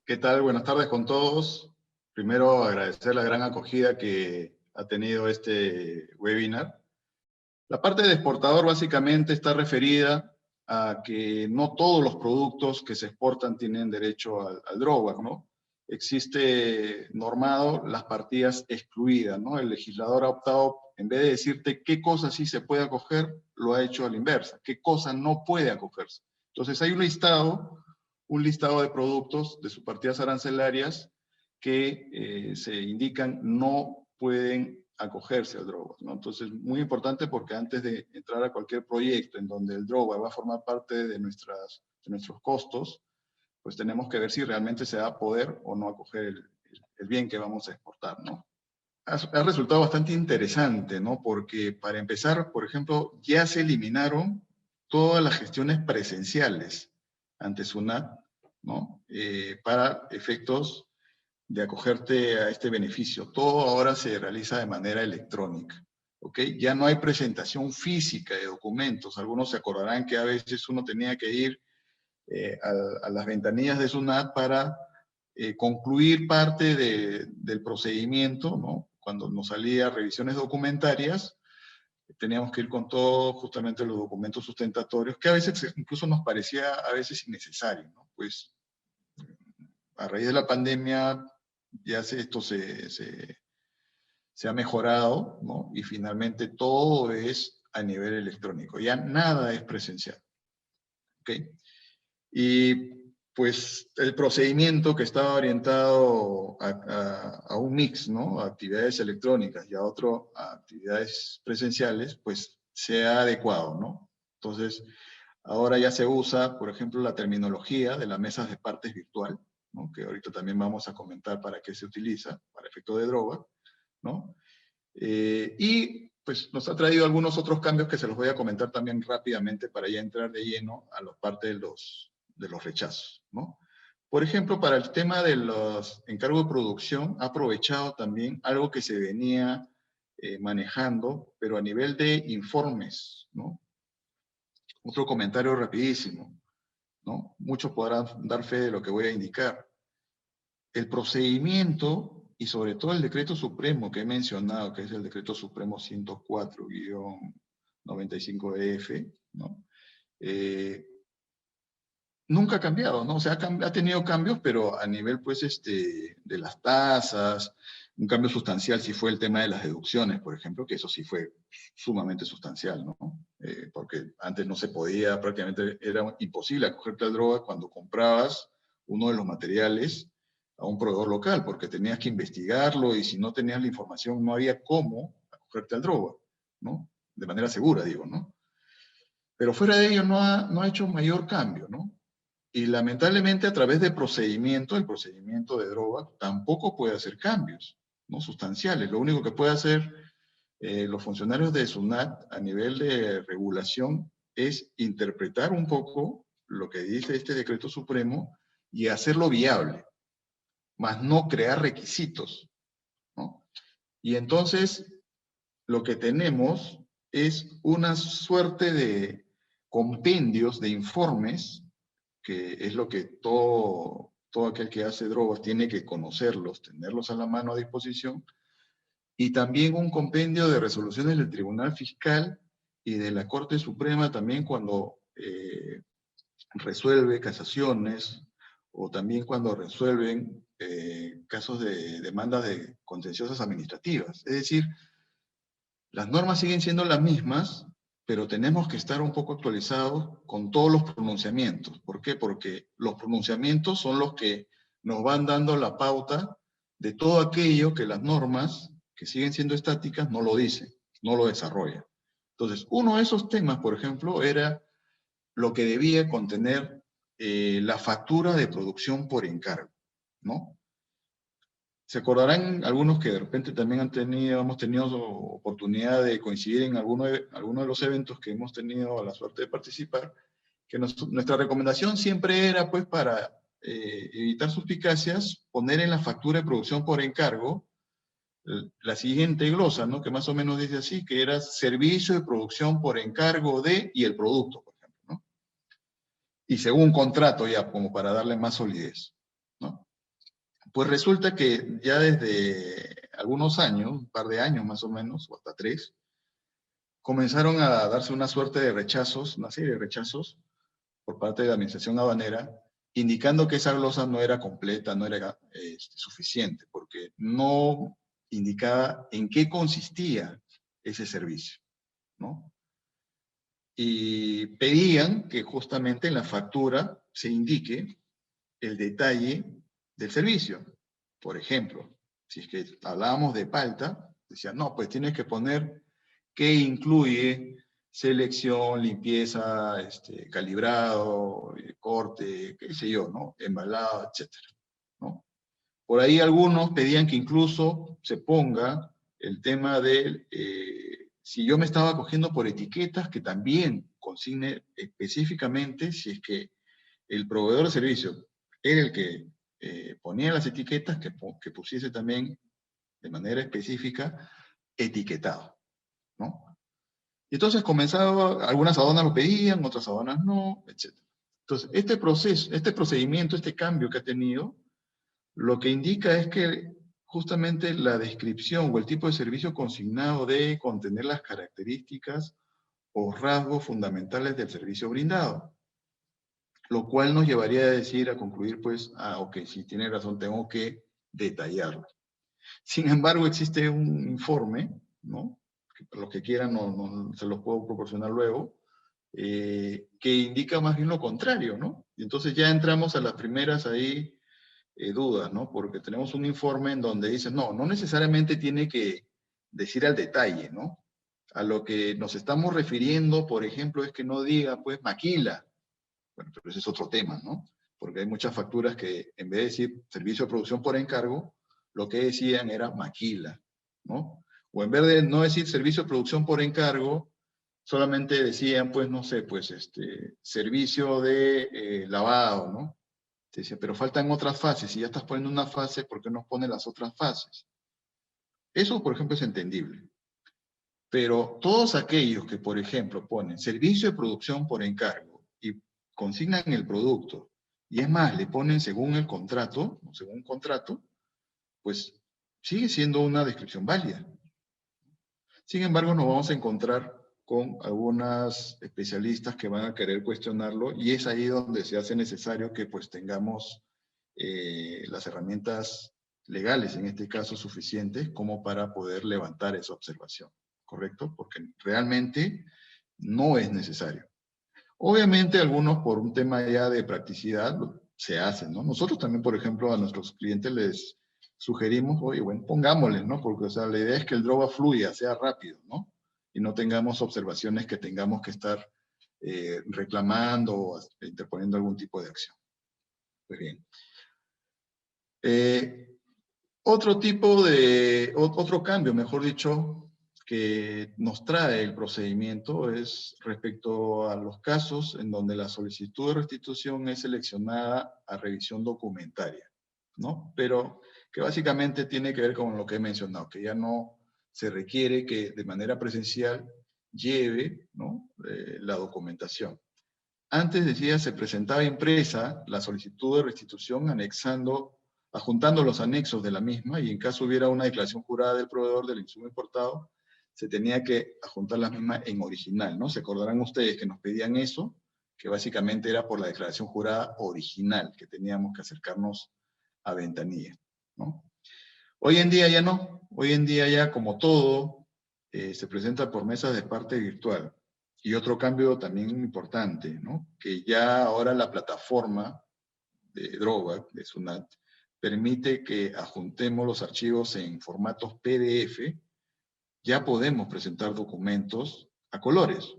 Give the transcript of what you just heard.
¿Qué tal? Buenas tardes con todos. Primero, agradecer la gran acogida que ha tenido este webinar. La parte de exportador básicamente está referida a que no todos los productos que se exportan tienen derecho al drawback, ¿no? Existe normado las partidas excluidas, ¿no? El legislador ha optado, en vez de decirte qué cosas sí se puede acoger, lo ha hecho a la inversa, qué cosa no puede acogerse. Entonces hay un listado de productos de sus partidas arancelarias que se indican no pueden acogerse al drawback, ¿no? Entonces, muy importante porque antes de entrar a cualquier proyecto en donde el drawback va a formar parte de nuestros costos, pues tenemos que ver si realmente se va a poder o no acoger el bien que vamos a exportar, ¿no? Ha resultado bastante interesante, ¿no? Porque para empezar, por ejemplo, ya se eliminaron todas las gestiones presenciales ante SUNAT, ¿no? Para efectos de acogerte a este beneficio. Todo ahora se realiza de manera electrónica, ¿ok? Ya no hay presentación física de documentos. Algunos se acordarán que a veces uno tenía que ir a las ventanillas de SUNAT para concluir parte del procedimiento, ¿no? Cuando nos salía revisiones documentarias, teníamos que ir con todos justamente los documentos sustentatorios, que a veces incluso nos parecía a veces innecesario, ¿no? Pues a raíz de la pandemia ya esto se ha mejorado, ¿no? Y finalmente todo es a nivel electrónico, ya nada es presencial, ¿ok? Y pues el procedimiento que estaba orientado a un mix, ¿no? A actividades electrónicas y a actividades presenciales, pues se ha adecuado, ¿no? Entonces, ahora ya se usa, por ejemplo, la terminología de las mesas de partes virtual, ¿no? Que ahorita también vamos a comentar para qué se utiliza, para efecto de drawback, ¿no? Y pues nos ha traído algunos otros cambios que se los voy a comentar también rápidamente para ya entrar de lleno a la parte de los rechazos, ¿no? Por ejemplo, para el tema de los encargos de producción, ha aprovechado también algo que se venía manejando, pero a nivel de informes, ¿no? Otro comentario rapidísimo, ¿no? Muchos podrán dar fe de lo que voy a indicar. El procedimiento, y sobre todo el decreto supremo que he mencionado, que es el decreto supremo 104-95F, ¿no? Nunca ha cambiado, ¿no? O sea, ha tenido cambios, pero a nivel, pues, de las tasas, un cambio sustancial sí fue el tema de las deducciones, por ejemplo, que eso sí fue sumamente sustancial, ¿no? Porque antes no se podía, prácticamente era imposible acogerte al droga cuando comprabas uno de los materiales a un proveedor local, porque tenías que investigarlo y si no tenías la información no había cómo acogerte al droga, ¿no? De manera segura, digo, ¿no? Pero fuera de ello no ha hecho mayor cambio, ¿no? Y lamentablemente a través del procedimiento, el procedimiento de droga, tampoco puede hacer cambios, ¿no? Sustanciales. Lo único que puede hacer los funcionarios de SUNAT a nivel de regulación es interpretar un poco lo que dice este decreto supremo y hacerlo viable, más no crear requisitos, ¿no? Y entonces lo que tenemos es una suerte de compendios de informes que es lo que todo aquel que hace drogas tiene que conocerlos, tenerlos a la mano a disposición, y también un compendio de resoluciones del Tribunal Fiscal y de la Corte Suprema también cuando resuelve casaciones o también cuando resuelven casos de demandas de contenciosas administrativas. Es decir, las normas siguen siendo las mismas, pero tenemos que estar un poco actualizados con todos los pronunciamientos. ¿Por qué? Porque los pronunciamientos son los que nos van dando la pauta de todo aquello que las normas, que siguen siendo estáticas, no lo dicen, no lo desarrollan. Entonces, uno de esos temas, por ejemplo, era lo que debía contener la factura de producción por encargo, ¿no? Se acordarán algunos que de repente también hemos tenido oportunidad de coincidir en alguno de los eventos que hemos tenido la suerte de participar, que nuestra recomendación siempre era, pues, para evitar suspicacias, poner en la factura de producción por encargo la siguiente glosa, ¿no? Que más o menos dice así, que era servicio de producción por encargo de y el producto, por ejemplo, ¿no? Y según contrato ya, como para darle más solidez, ¿no? Pues resulta que ya desde algunos años, un par de años más o menos, o hasta 3, comenzaron a darse una suerte de rechazos, una serie de rechazos por parte de la administración aduanera, indicando que esa glosa no era completa, no era suficiente, porque no indicaba en qué consistía ese servicio, ¿no? Y pedían que justamente en la factura se indique el detalle del servicio. Por ejemplo, si es que hablábamos de palta, decían, no, pues tienes que poner que incluye selección, limpieza, calibrado, corte, qué sé yo, ¿no? Embalado, etcétera, ¿no? Por ahí algunos pedían que incluso se ponga el tema de, si yo me estaba cogiendo por etiquetas, que también consigne específicamente si es que el proveedor de servicio era el que ponía las etiquetas, que pusiese también de manera específica etiquetado, ¿no? Y entonces comenzaba, algunas aduanas lo pedían, otras aduanas no, etc. Entonces, este proceso, este procedimiento, este cambio que ha tenido, lo que indica es que justamente la descripción o el tipo de servicio consignado debe contener las características o rasgos fundamentales del servicio brindado. Lo cual nos llevaría a decir, a concluir, pues, ok, si tiene razón, tengo que detallarlo. Sin embargo, existe un informe, ¿no? Que para los que quieran se los puedo proporcionar luego, que indica más bien lo contrario, ¿no? Y entonces ya entramos a las primeras ahí dudas, ¿no? Porque tenemos un informe en donde dice, no, no necesariamente tiene que decir al detalle, ¿no? A lo que nos estamos refiriendo, por ejemplo, es que no diga, pues, maquila. Bueno, pero ese es otro tema, ¿no? Porque hay muchas facturas que en vez de decir servicio de producción por encargo, lo que decían era maquila, ¿no? O en vez de no decir servicio de producción por encargo, solamente decían, pues, no sé, pues, servicio de lavado, ¿no? Te decía, pero faltan otras fases. Si ya estás poniendo una fase, ¿por qué no pones las otras fases? Eso, por ejemplo, es entendible. Pero todos aquellos que, por ejemplo, ponen servicio de producción por encargo y consignan el producto, y es más, le ponen según el contrato, según un contrato, pues sigue siendo una descripción válida. Sin embargo, nos vamos a encontrar con algunas especialistas que van a querer cuestionarlo, y es ahí donde se hace necesario que pues tengamos las herramientas legales, en este caso suficientes, como para poder levantar esa observación, ¿correcto? Porque realmente no es necesario. Obviamente algunos por un tema ya de practicidad se hacen, ¿no? Nosotros también, por ejemplo, a nuestros clientes les sugerimos, oye, bueno, pongámosles, ¿no? Porque, o sea, la idea es que el DROA fluya, sea rápido, ¿no? Y no tengamos observaciones que tengamos que estar reclamando o interponiendo algún tipo de acción. Pues bien. Otro cambio, mejor dicho, que nos trae el procedimiento es respecto a los casos en donde la solicitud de restitución es seleccionada a revisión documentaria, ¿no? Pero que básicamente tiene que ver con lo que he mencionado, que ya no se requiere que de manera presencial lleve, ¿no? La documentación. Antes, decía, se presentaba impresa la solicitud de restitución adjuntando los anexos de la misma, y en caso hubiera una declaración jurada del proveedor del insumo importado, se tenía que adjuntar la misma en original, ¿no? Se acordarán ustedes que nos pedían eso, que básicamente era por la declaración jurada original, que teníamos que acercarnos a ventanilla, ¿no? Hoy en día ya no. Hoy en día ya, como todo, se presenta por mesas de parte virtual. Y otro cambio también importante, ¿no? Que ya ahora la plataforma de Droga, de Sunat, permite que adjuntemos los archivos en formatos PDF. Ya podemos presentar documentos a colores.